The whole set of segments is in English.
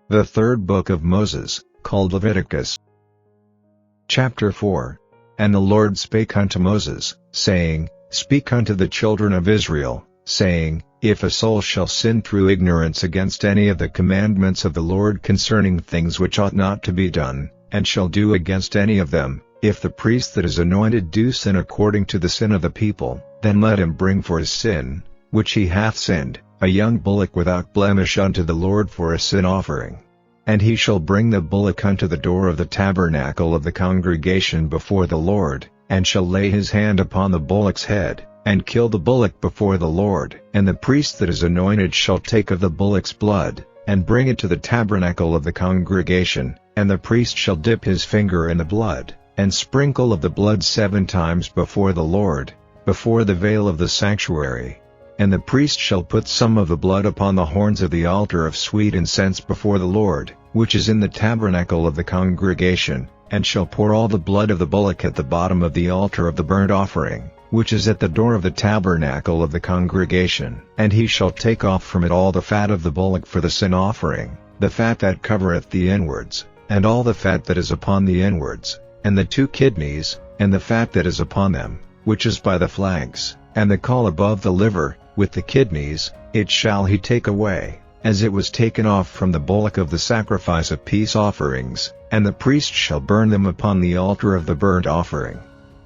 The third book of Moses, called Leviticus. Chapter 4. And the Lord spake unto Moses, saying, Speak unto the children of Israel, saying, If a soul shall sin through ignorance against any of the commandments of the Lord concerning things which ought not to be done, and shall do against any of them, if the priest that is anointed do sin according to the sin of the people, then let him bring for his sin, which he hath sinned, a young bullock without blemish unto the Lord for a sin offering. And he shall bring the bullock unto the door of the tabernacle of the congregation before the Lord, and shall lay his hand upon the bullock's head, and kill the bullock before the Lord. And the priest that is anointed shall take of the bullock's blood, and bring it to the tabernacle of the congregation, and the priest shall dip his finger in the blood, and sprinkle of the blood 7 times before the Lord, before the veil of the sanctuary. And the priest shall put some of the blood upon the horns of the altar of sweet incense before the Lord, which is in the tabernacle of the congregation, and shall pour all the blood of the bullock at the bottom of the altar of the burnt offering, which is at the door of the tabernacle of the congregation. And he shall take off from it all the fat of the bullock for the sin offering, the fat that covereth the inwards, and all the fat that is upon the inwards, and the 2 kidneys, and the fat that is upon them, which is by the flanks, and the caul above the liver, with the kidneys, it shall he take away, as it was taken off from the bullock of the sacrifice of peace offerings, and the priest shall burn them upon the altar of the burnt offering.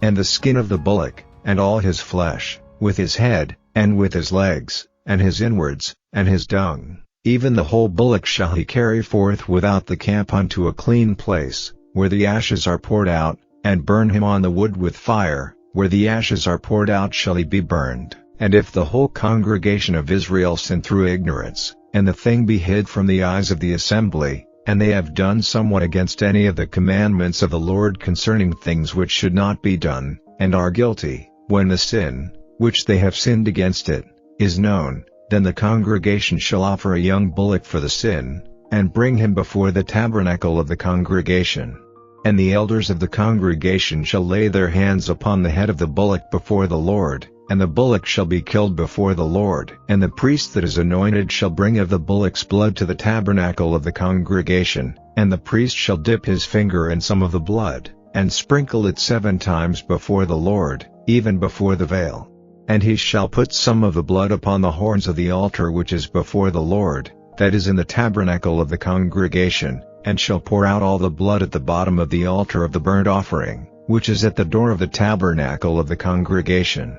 And the skin of the bullock, and all his flesh, with his head, and with his legs, and his inwards, and his dung, even the whole bullock shall he carry forth without the camp unto a clean place, where the ashes are poured out, and burn him on the wood with fire, where the ashes are poured out shall he be burned. And if the whole congregation of Israel sin through ignorance, and the thing be hid from the eyes of the assembly, and they have done somewhat against any of the commandments of the Lord concerning things which should not be done, and are guilty, when the sin, which they have sinned against it, is known, then the congregation shall offer a young bullock for the sin, and bring him before the tabernacle of the congregation. And the elders of the congregation shall lay their hands upon the head of the bullock before the Lord, and the bullock shall be killed before the Lord. And the priest that is anointed shall bring of the bullock's blood to the tabernacle of the congregation, and the priest shall dip his finger in some of the blood, and sprinkle it 7 times before the Lord, even before the veil. And he shall put some of the blood upon the horns of the altar which is before the Lord, that is in the tabernacle of the congregation, and shall pour out all the blood at the bottom of the altar of the burnt offering, which is at the door of the tabernacle of the congregation.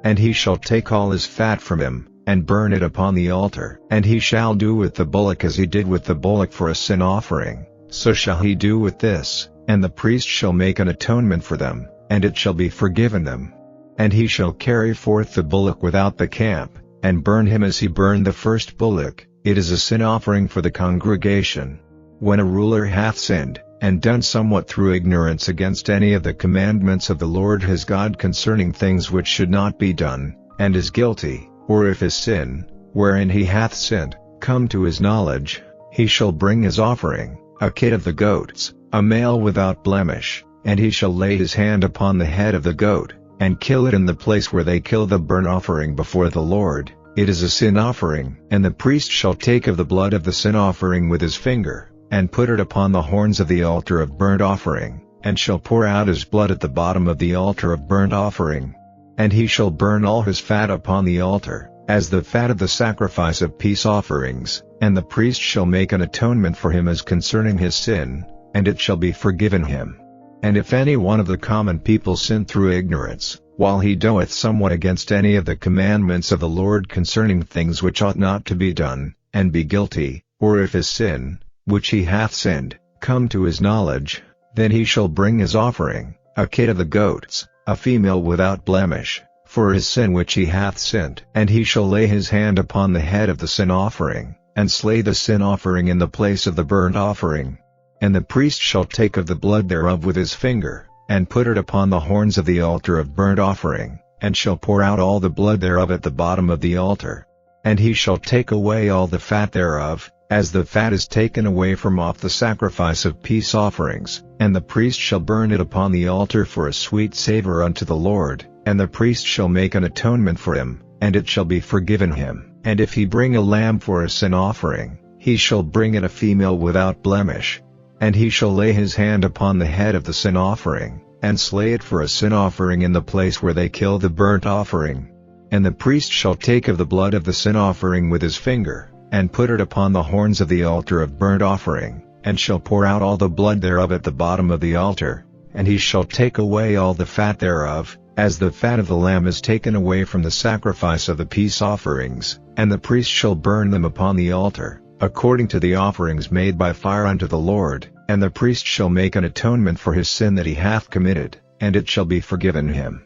And he shall take all his fat from him, and burn it upon the altar. And he shall do with the bullock as he did with the bullock for a sin offering, so shall he do with this, and the priest shall make an atonement for them, and it shall be forgiven them. And he shall carry forth the bullock without the camp, and burn him as he burned the first bullock. It is a sin offering for the congregation. When a ruler hath sinned, and done somewhat through ignorance against any of the commandments of the Lord his God concerning things which should not be done, and is guilty, or if his sin, wherein he hath sinned, come to his knowledge, he shall bring his offering, a kid of the goats, a male without blemish, and he shall lay his hand upon the head of the goat, and kill it in the place where they kill the burnt offering before the Lord. It is a sin offering. And the priest shall take of the blood of the sin offering with his finger, and put it upon the horns of the altar of burnt offering, and shall pour out his blood at the bottom of the altar of burnt offering. And he shall burn all his fat upon the altar, as the fat of the sacrifice of peace offerings, and the priest shall make an atonement for him as concerning his sin, and it shall be forgiven him. And if any one of the common people sin through ignorance, while he doeth somewhat against any of the commandments of the Lord concerning things which ought not to be done, and be guilty, or if his sin, which he hath sinned, come to his knowledge, then he shall bring his offering, a kid of the goats, a female without blemish, for his sin which he hath sinned. And he shall lay his hand upon the head of the sin offering, and slay the sin offering in the place of the burnt offering. And the priest shall take of the blood thereof with his finger, and put it upon the horns of the altar of burnt offering, and shall pour out all the blood thereof at the bottom of the altar. And he shall take away all the fat thereof, as the fat is taken away from off the sacrifice of peace offerings, and the priest shall burn it upon the altar for a sweet savor unto the Lord, and the priest shall make an atonement for him, and it shall be forgiven him. And if he bring a lamb for a sin offering, he shall bring it a female without blemish. And he shall lay his hand upon the head of the sin offering, and slay it for a sin offering in the place where they kill the burnt offering. And the priest shall take of the blood of the sin offering with his finger, and put it upon the horns of the altar of burnt offering, and shall pour out all the blood thereof at the bottom of the altar, and he shall take away all the fat thereof, as the fat of the lamb is taken away from the sacrifice of the peace offerings, and the priest shall burn them upon the altar, according to the offerings made by fire unto the Lord, and the priest shall make an atonement for his sin that he hath committed, and it shall be forgiven him.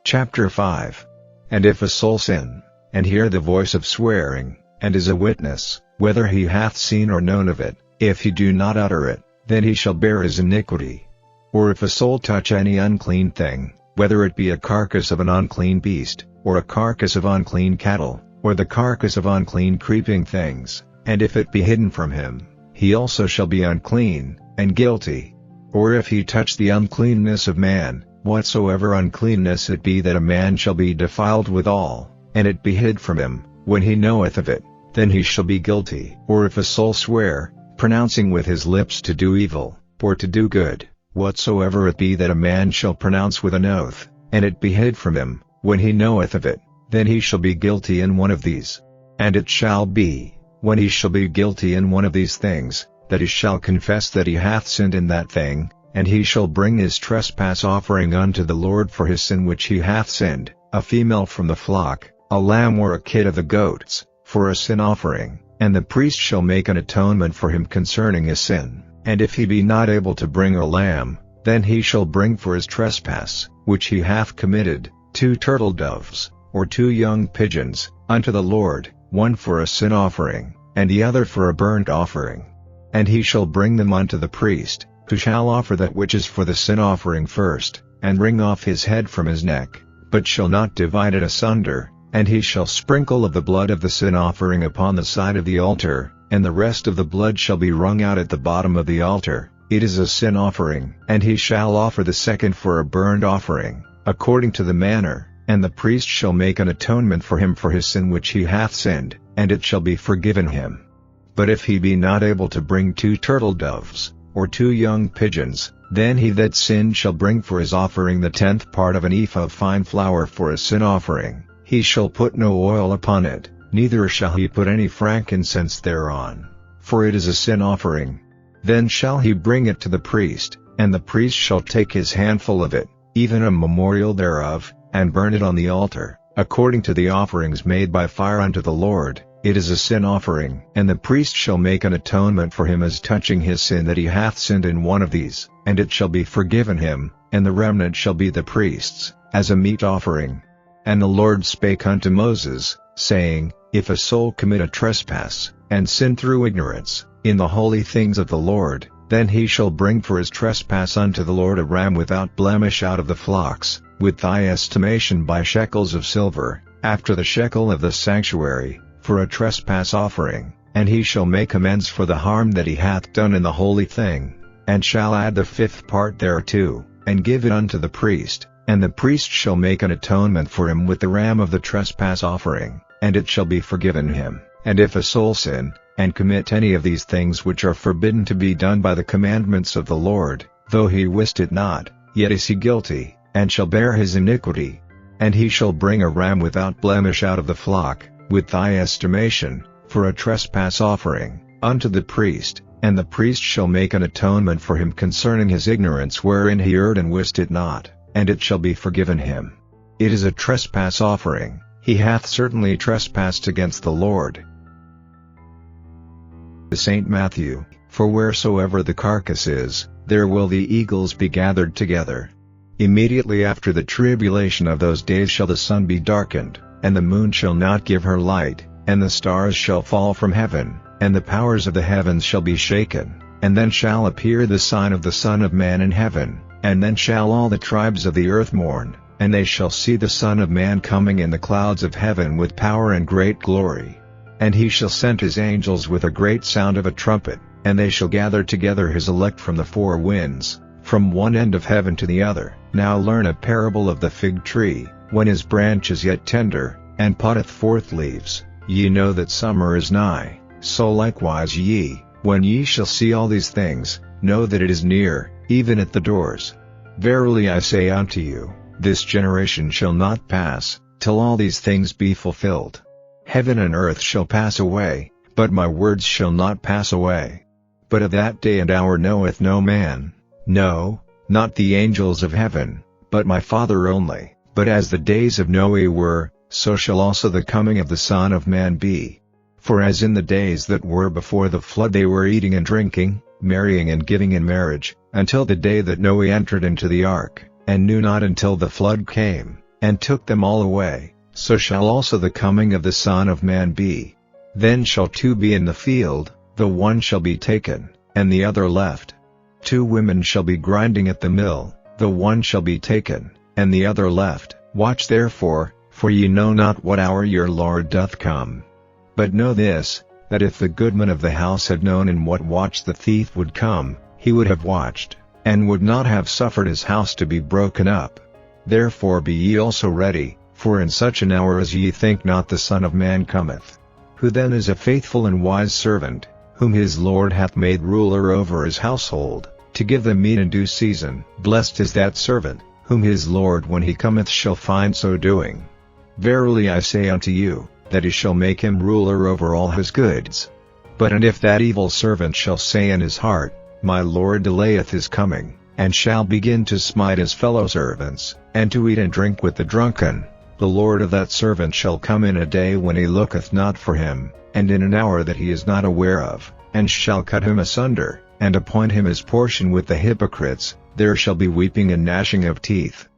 Chapter 5. And if a soul sin, and hear the voice of swearing, and is a witness, whether he hath seen or known of it, if he do not utter it, then he shall bear his iniquity. Or if a soul touch any unclean thing, whether it be a carcass of an unclean beast, or a carcass of unclean cattle, or the carcass of unclean creeping things, and if it be hidden from him, he also shall be unclean, and guilty. Or if he touch the uncleanness of man, whatsoever uncleanness it be that a man shall be defiled withal, and it be hid from him, when he knoweth of it, then he shall be guilty. Or if a soul swear, pronouncing with his lips to do evil, or to do good, whatsoever it be that a man shall pronounce with an oath, and it be hid from him, when he knoweth of it, then he shall be guilty in one of these. And it shall be, when he shall be guilty in one of these things, that he shall confess that he hath sinned in that thing, and he shall bring his trespass offering unto the Lord for his sin which he hath sinned, a female from the flock, a lamb or a kid of the goats, for a sin offering, and the priest shall make an atonement for him concerning his sin. And if he be not able to bring a lamb, then he shall bring for his trespass, which he hath committed, 2 turtle doves, or 2 young pigeons, unto the Lord, one for a sin offering, and the other for a burnt offering. And he shall bring them unto the priest, who shall offer that which is for the sin offering first, and wring off his head from his neck, but shall not divide it asunder, and he shall sprinkle of the blood of the sin offering upon the side of the altar, and the rest of the blood shall be wrung out at the bottom of the altar. It is a sin offering. And he shall offer the second for a burnt offering, according to the manner, and the priest shall make an atonement for him for his sin which he hath sinned, and it shall be forgiven him. But if he be not able to bring 2 turtle doves, or 2 young pigeons, then he that sinned shall bring for his offering the 10th part of an ephah of fine flour for a sin offering. He shall put no oil upon it, neither shall he put any frankincense thereon, for it is a sin offering. Then shall he bring it to the priest, and the priest shall take his handful of it, even a memorial thereof, and burn it on the altar, according to the offerings made by fire unto the Lord. It is a sin offering. And the priest shall make an atonement for him as touching his sin that he hath sinned in one of these, and it shall be forgiven him, and the remnant shall be the priest's, as a meat offering. And the Lord spake unto Moses, saying, If a soul commit a trespass, and sin through ignorance, in the holy things of the Lord, then he shall bring for his trespass unto the Lord a ram without blemish out of the flocks, with thy estimation by shekels of silver, after the shekel of the sanctuary, for a trespass offering. And he shall make amends for the harm that he hath done in the holy thing, and shall add the 5th part thereto, and give it unto the priest. And the priest shall make an atonement for him with the ram of the trespass offering, and it shall be forgiven him. And if a soul sin, and commit any of these things which are forbidden to be done by the commandments of the Lord, though he wist it not, yet is he guilty, and shall bear his iniquity. And he shall bring a ram without blemish out of the flock, with thy estimation, for a trespass offering, unto the priest. And the priest shall make an atonement for him concerning his ignorance wherein he erred and wist it not, and it shall be forgiven him. It is a trespass offering. He hath certainly trespassed against the Lord. St. Matthew, For wheresoever the carcass is, there will the eagles be gathered together. Immediately after the tribulation of those days shall the sun be darkened, and the moon shall not give her light, and the stars shall fall from heaven, and the powers of the heavens shall be shaken. And then shall appear the sign of the Son of Man in heaven, and then shall all the tribes of the earth mourn, and they shall see the Son of Man coming in the clouds of heaven with power and great glory. And he shall send his angels with a great sound of a trumpet, and they shall gather together his elect from the 4 winds, from one end of heaven to the other. Now learn a parable of the fig tree. When his branch is yet tender, and putteth forth leaves, Ye know that summer is nigh, so likewise ye, when ye shall see all these things, know that it is near, even at the doors. Verily I say unto you, this generation shall not pass, till all these things be fulfilled. Heaven and earth shall pass away, but my words shall not pass away. But of that day and hour knoweth no man, no, not the angels of heaven, but my Father only. But as the days of Noe were, so shall also the coming of the Son of Man be. For as in the days that were before the flood they were eating and drinking, marrying and giving in marriage, until the day that Noe entered into the ark, and knew not until the flood came, and took them all away, so shall also the coming of the Son of Man be. Then shall two be in the field, the one shall be taken, and the other left. 2 women shall be grinding at the mill, the one shall be taken, and the other left. Watch therefore, for ye know not what hour your Lord doth come. But know this, that if the goodman of the house had known in what watch the thief would come, he would have watched, and would not have suffered his house to be broken up. Therefore be ye also ready, for in such an hour as ye think not the Son of Man cometh. Who then is a faithful and wise servant, whom his Lord hath made ruler over his household, to give them meat in due season? Blessed is that servant, whom his Lord when he cometh shall find so doing. Verily I say unto you, that he shall make him ruler over all his goods. But and if that evil servant shall say in his heart, My Lord delayeth his coming, and shall begin to smite his fellow servants, and to eat and drink with the drunken, the Lord of that servant shall come in a day when he looketh not for him, and in an hour that he is not aware of, and shall cut him asunder, and appoint him his portion with the hypocrites. There shall be weeping and gnashing of teeth.